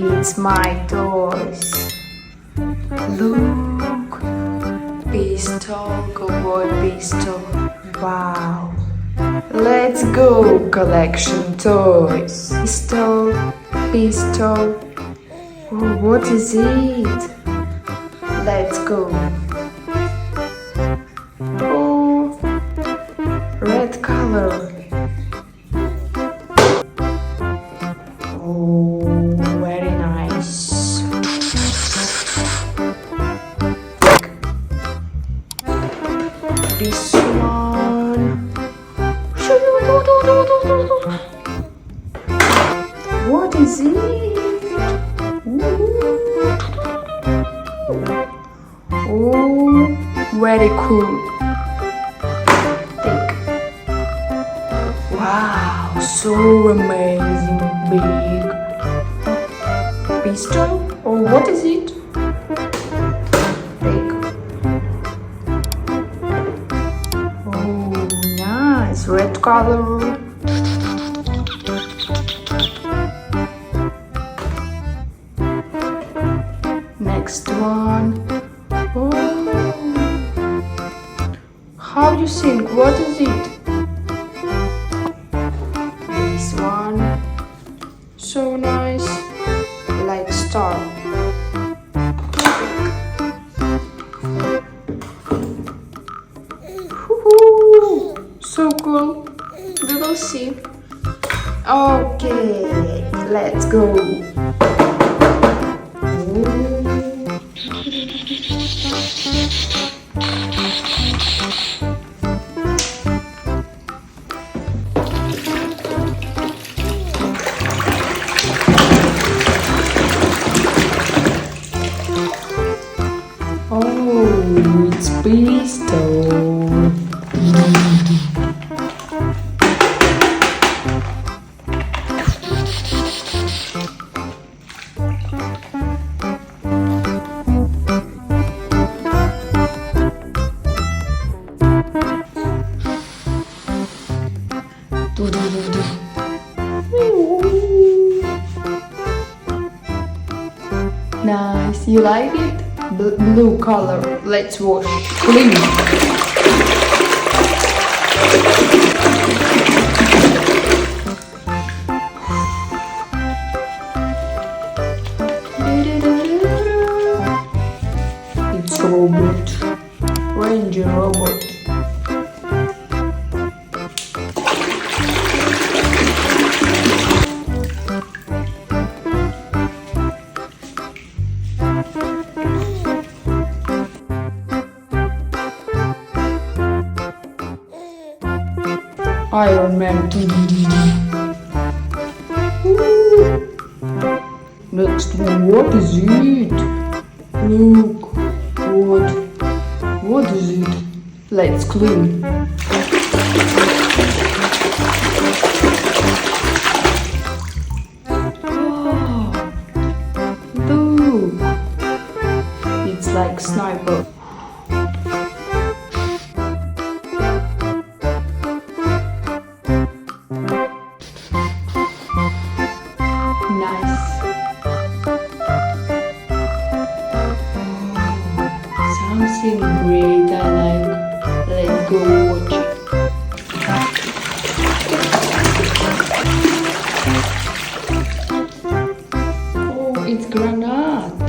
It's my toys. Look, pistol, cowboy pistol. Wow. Let's go, collection toys. Pistol. Oh, what is it? Let's go. Oh, red color. Oh, very nice. This one. What is it? Oh, very cool. Take. Wow, so amazing big pistol. Or what is it? Take. Oh, nice red color. Next one. Oh, how you think? What is it? This one. So nice. Like star. Woohoo! So cool. We will see. Okay, let's go. Oh, it's pistol. Nice, you like it? Blue color. Let's wash. Clean. It's robot. Ranger robot. Iron Man. Next one, what is it? Look, what is it? Let's clean. Oh, look, it's like sniper. Something great I like. Let's go watch it. Oh, it's Granat.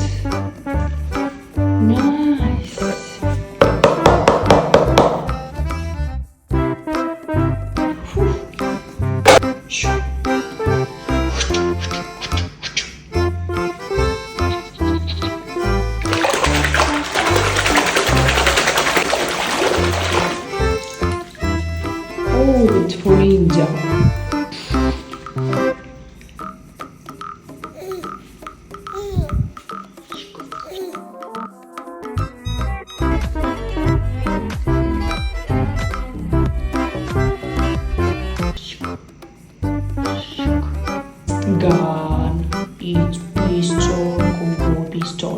Nice. Oh, it's for Ninjia. Gun. It's pistol. Cowboy pistol.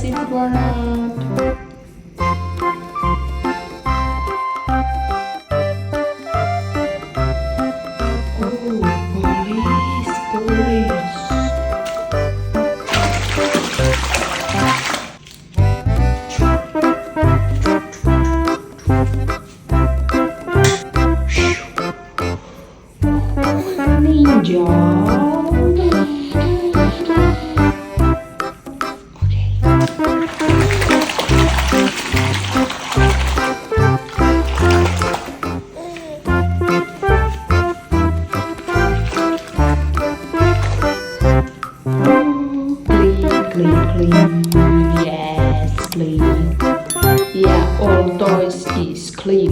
sip Granat. Ninja. Clean. Yes, clean. Yeah, all toys is clean.